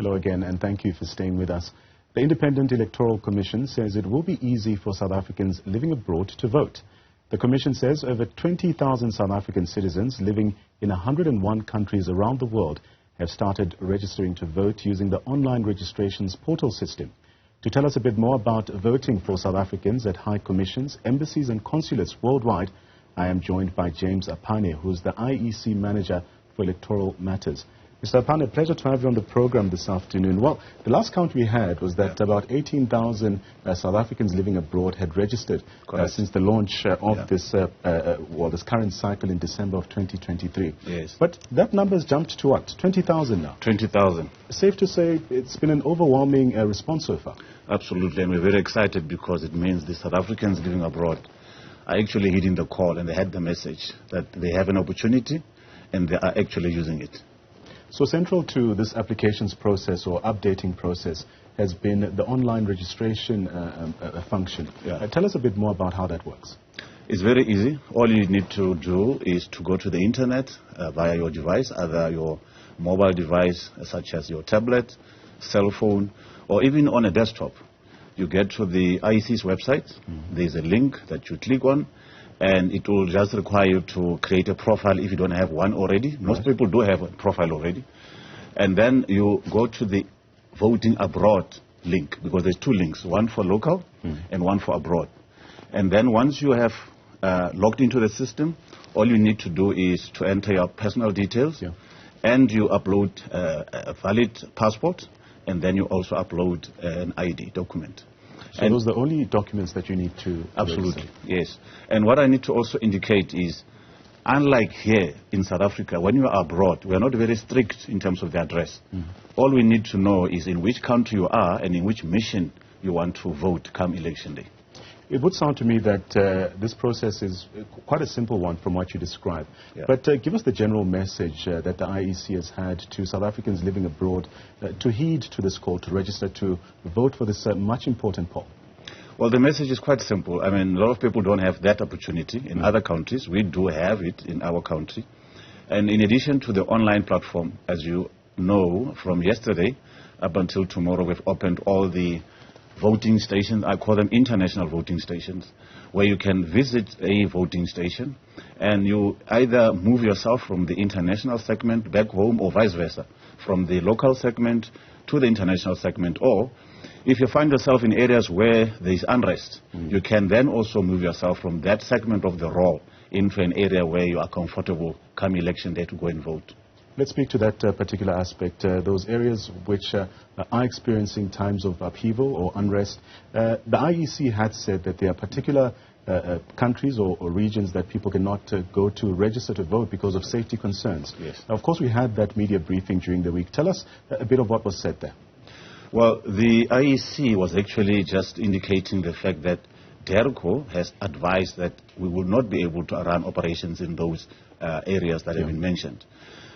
Hello again, and thank you for staying with us. The Independent Electoral Commission says it will be easy for South Africans living abroad to vote. The Commission says over 20,000 South African citizens living in 101 countries around the world have started registering to vote using the online registrations portal system. To tell us a bit more about voting for South Africans at high commissions, embassies and consulates worldwide, I am joined by James Aphane, who is the IEC Manager for Electoral Matters. Mr. Aphane, a pleasure to have you on the program this afternoon. Well, the last count we had was that about 18,000 South Africans living abroad had registered since the launch of this current cycle in December of 2023. Yes. But that number has jumped to what? 20,000 now? 20,000. Safe to say it's been an overwhelming response so far. Absolutely, and we're very excited because it means the South Africans living abroad are actually heeding the call, and they had the message that they have an opportunity and they are actually using it. So central to this applications process or updating process has been the online registration function. Tell us a bit more about how that works. It's very easy. All you need to do is to go to the internet via your device, either your mobile device such as your tablet, cell phone, or even on a desktop. You get to the IEC's website. There's a link that you click on, and it will just require you to create a profile if you don't have one already. Most people do have a profile already. And then you go to the voting abroad link, because there's two links, one for local and one for abroad. And then once you have logged into the system, all you need to do is to enter your personal details, and you upload a valid passport, and then you also upload an ID document. So those are the only documents that you need to Absolutely, register. yes. And what I need to also indicate is, unlike here in South Africa, when you are abroad, we are not very strict in terms of the address. All we need to know is in which country you are and in which mission you want to vote come election day. It would sound to me that this process is quite a simple one from what you describe. But give us the general message that the IEC has had to South Africans living abroad to heed to this call, to register to vote for this much important poll. Well, the message is quite simple. I mean, a lot of people don't have that opportunity in other countries. We do have it in our country. And in addition to the online platform, as you know, from yesterday up until tomorrow, we've opened all the voting stations. I call them international voting stations, where you can visit a voting station and you either move yourself from the international segment back home or vice versa, from the local segment to the international segment. Or if you find yourself in areas where there is unrest, you can then also move yourself from that segment of the roll into an area where you are comfortable come election day to go and vote. Let's speak to that particular aspect, those areas which are experiencing times of upheaval or unrest. The IEC had said that there are particular countries or regions that people cannot go to register to vote because of safety concerns. Yes. Now, of course, we had that media briefing during the week. Tell us a bit of what was said there. Well, the IEC was actually just indicating the fact that DERCO has advised that we will not be able to run operations in those areas that have been mentioned.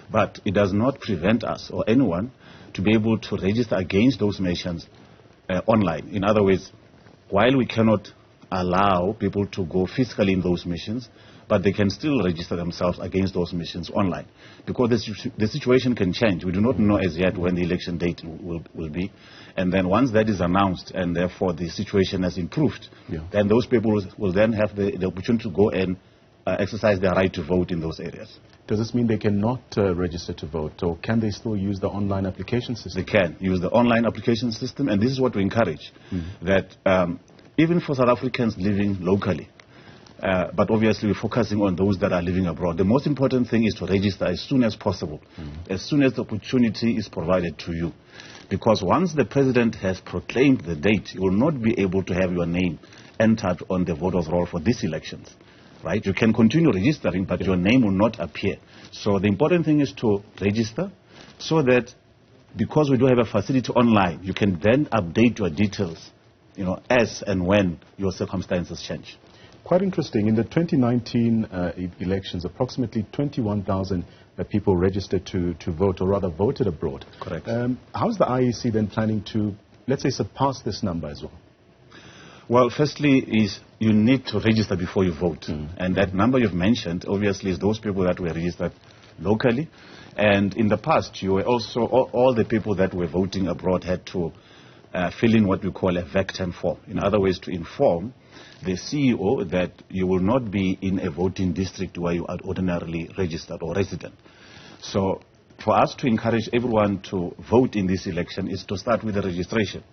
But it does not prevent us or anyone to be able to register against those nations online. In other words, while we cannot allow people to go physically in those missions, but they can still register themselves against those missions online. Because the situation can change. We do not know as yet when the election date will be. And then once that is announced and therefore the situation has improved, then those people will then have the opportunity to go and exercise their right to vote in those areas. Does this mean they cannot register to vote, or can they still use the online application system? They can use the online application system, and this is what we encourage, that even for South Africans living locally, but obviously we're focusing on those that are living abroad, the most important thing is to register as soon as possible, as soon as the opportunity is provided to you. Because once the President has proclaimed the date, you will not be able to have your name entered on the voters' roll for these elections. Right? You can continue registering, but your name will not appear. So the important thing is to register so that because we do have a facility online, you can then update your details, as and when your circumstances change. Quite interesting. In the 2019 elections, approximately 21,000 people registered to vote, or rather voted abroad. Correct. How's the IEC then planning to, let's say, surpass this number as well? Well, firstly is you need to register before you vote. And that number you've mentioned, obviously, is those people that were registered locally. And in the past, you were also, all the people that were voting abroad had to fill in what we call a VEC-10 form. In other words, to inform the CEO that you will not be in a voting district where you are ordinarily registered or resident. So for us to encourage everyone to vote in this election is to start with the registration.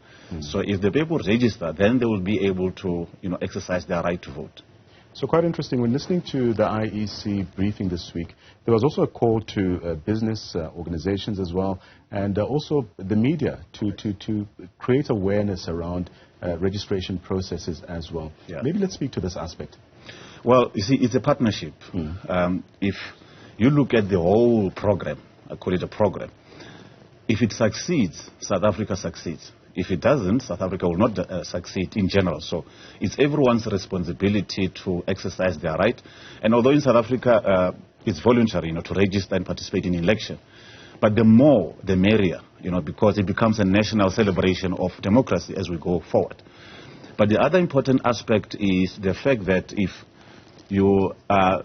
So if the people register, then they will be able to exercise their right to vote. So quite interesting. When listening to the IEC briefing this week, there was also a call to business organizations as well, and also the media to create awareness around registration processes as well. Yeah. Maybe let's speak to this aspect. Well, you see, it's a partnership. If you look at the whole program, I call it a program, if it succeeds, South Africa succeeds. If it doesn't, South Africa will not succeed in general. So it's everyone's responsibility to exercise their right. And although in South Africa it's voluntary, to register and participate in election, but the more, the merrier, because it becomes a national celebration of democracy as we go forward. But the other important aspect is the fact that if you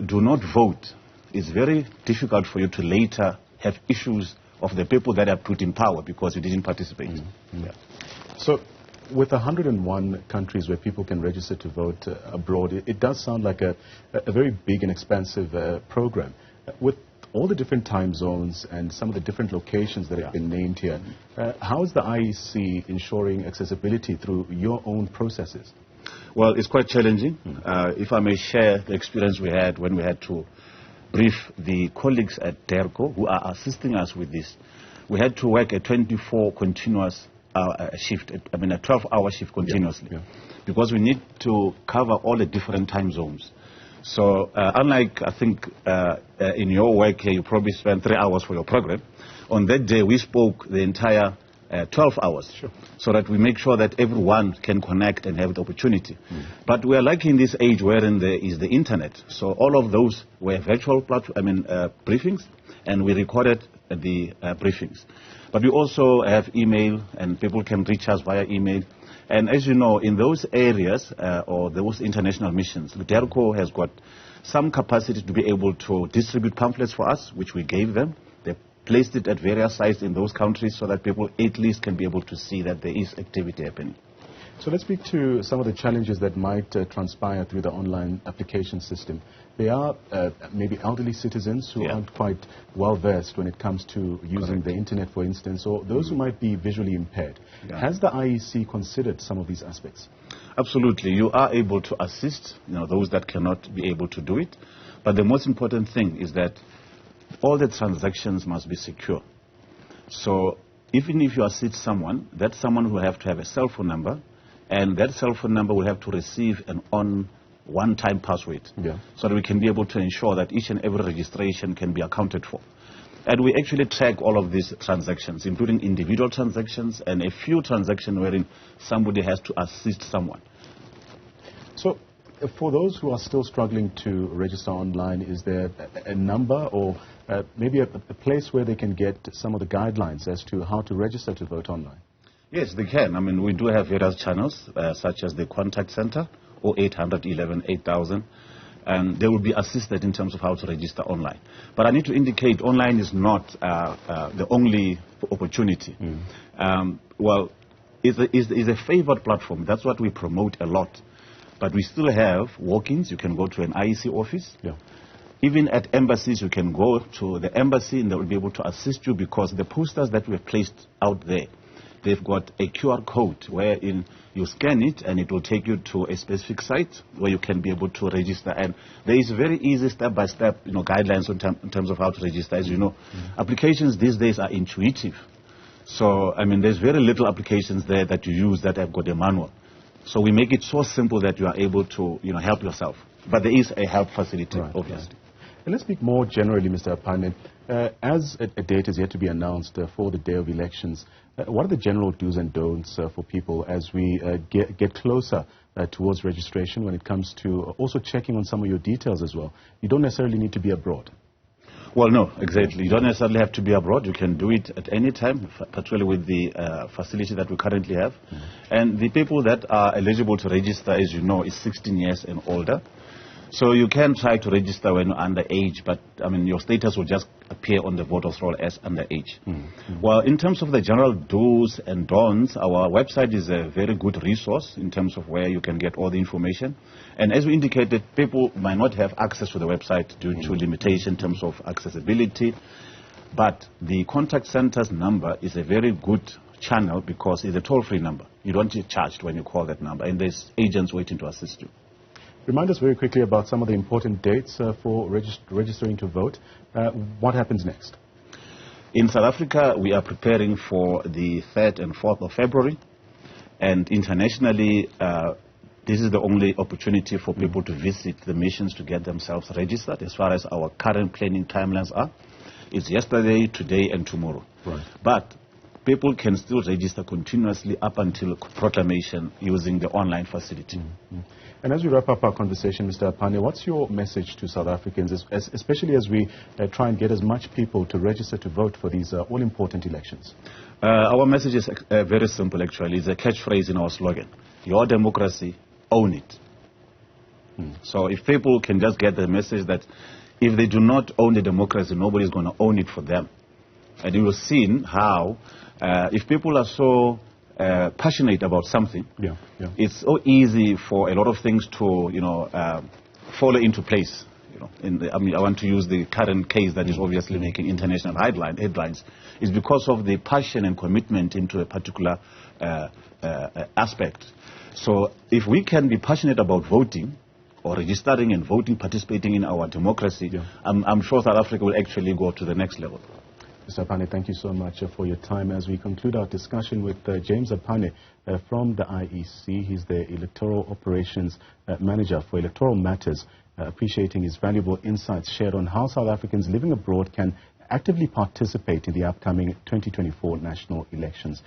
do not vote, it's very difficult for you to later have issues of the people that are put in power because you didn't participate. Yeah. So with 101 countries where people can register to vote abroad, it does sound like a very big and expansive program. With all the different time zones and some of the different locations that have been named here, how is the IEC ensuring accessibility through your own processes? Well, it's quite challenging. If I may share the experience we had when we had to brief the colleagues at DERCO who are assisting us with this. We had to work a 24 continuous shift, a 12-hour shift continuously, because we need to cover all the different time zones. So unlike, I think, in your work here, you probably spend 3 hours for your program. On that day, we spoke the entire 12 hours, so that we make sure that everyone can connect and have the opportunity. But we are lucky in this age wherein there is the internet. So all of those were virtual briefings, and we recorded the briefings. But we also have email, and people can reach us via email. And as you know, in those areas or those international missions, DERCO has got some capacity to be able to distribute pamphlets for us, which we gave them. They placed it at various sites in those countries so that people at least can be able to see that there is activity happening. So let's speak to some of the challenges that might transpire through the online application system. There are maybe elderly citizens who aren't quite well versed when it comes to using the internet, for instance, or those who might be visually impaired. Has the IEC considered some of these aspects? Absolutely. You are able to assist those that cannot be able to do it. But the most important thing is that all the transactions must be secure. So even if you assist someone, that someone will have to have a cell phone number, and that cell phone number will have to receive an one-time password, so that we can be able to ensure that each and every registration can be accounted for. And we actually track all of these transactions, including individual transactions and a few transactions wherein somebody has to assist someone. So for those who are still struggling to register online, is there a number or maybe a place where they can get some of the guidelines as to how to register to vote online? Yes, they can. We do have various channels, such as the contact center, 0800 11 8000, and they will be assisted in terms of how to register online. But I need to indicate online is not the only opportunity. Well, it's a favored platform. That's what we promote a lot. But we still have walk-ins. You can go to an IEC office. Even at embassies, you can go to the embassy and they will be able to assist you, because the posters that were placed out there, they've got a QR code wherein you scan it and it will take you to a specific site where you can be able to register. And there is very easy step-by-step guidelines in terms of how to register. As you know, applications these days are intuitive. So, there's very little applications there that you use that have got a manual. So we make it so simple that you are able to help yourself. But there is a help facility, obviously. And let's speak more generally, Mr. Aphane. As a date is yet to be announced for the day of elections, what are the general do's and don'ts for people as we get closer towards registration when it comes to also checking on some of your details as well? You don't necessarily need to be abroad. Well, no, exactly. You don't necessarily have to be abroad. You can do it at any time, particularly with the facility that we currently have. And the people that are eligible to register, as you know, is 16 years and older. So you can try to register when you're underage, but I mean your status will just appear on the voters roll as underage. Well, in terms of the general do's and don'ts, our website is a very good resource in terms of where you can get all the information. And as we indicated, people might not have access to the website due to limitation in terms of accessibility. But the contact center's number is a very good channel because it's a toll-free number. You don't get charged when you call that number, and there's agents waiting to assist you. Remind us very quickly about some of the important dates for registering to vote. What happens next? In South Africa, we are preparing for the 3rd and 4th of February. And internationally, this is the only opportunity for people to visit the missions to get themselves registered. As far as our current planning timelines are, it's yesterday, today, and tomorrow. Right. But people can still register continuously up until proclamation using the online facility. And as we wrap up our conversation, Mr. Aphane, what's your message to South Africans, especially as we try and get as much people to register to vote for these all-important elections? Our message is very simple, actually. It's a catchphrase in our slogan. Your democracy, own it. So if people can just get the message that if they do not own the democracy, nobody's going to own it for them. And you will see how if people are so passionate about something, it's so easy for a lot of things to, fall into place. I want to use the current case that is obviously making international headlines. It's because of the passion and commitment into a particular aspect. So if we can be passionate about voting, or registering and voting, participating in our democracy, I'm sure South Africa will actually go to the next level. Mr. Aphane, thank you so much for your time as we conclude our discussion with James Aphane from the IEC. He's the Electoral Operations Manager for Electoral Matters, appreciating his valuable insights shared on how South Africans living abroad can actively participate in the upcoming 2024 national elections.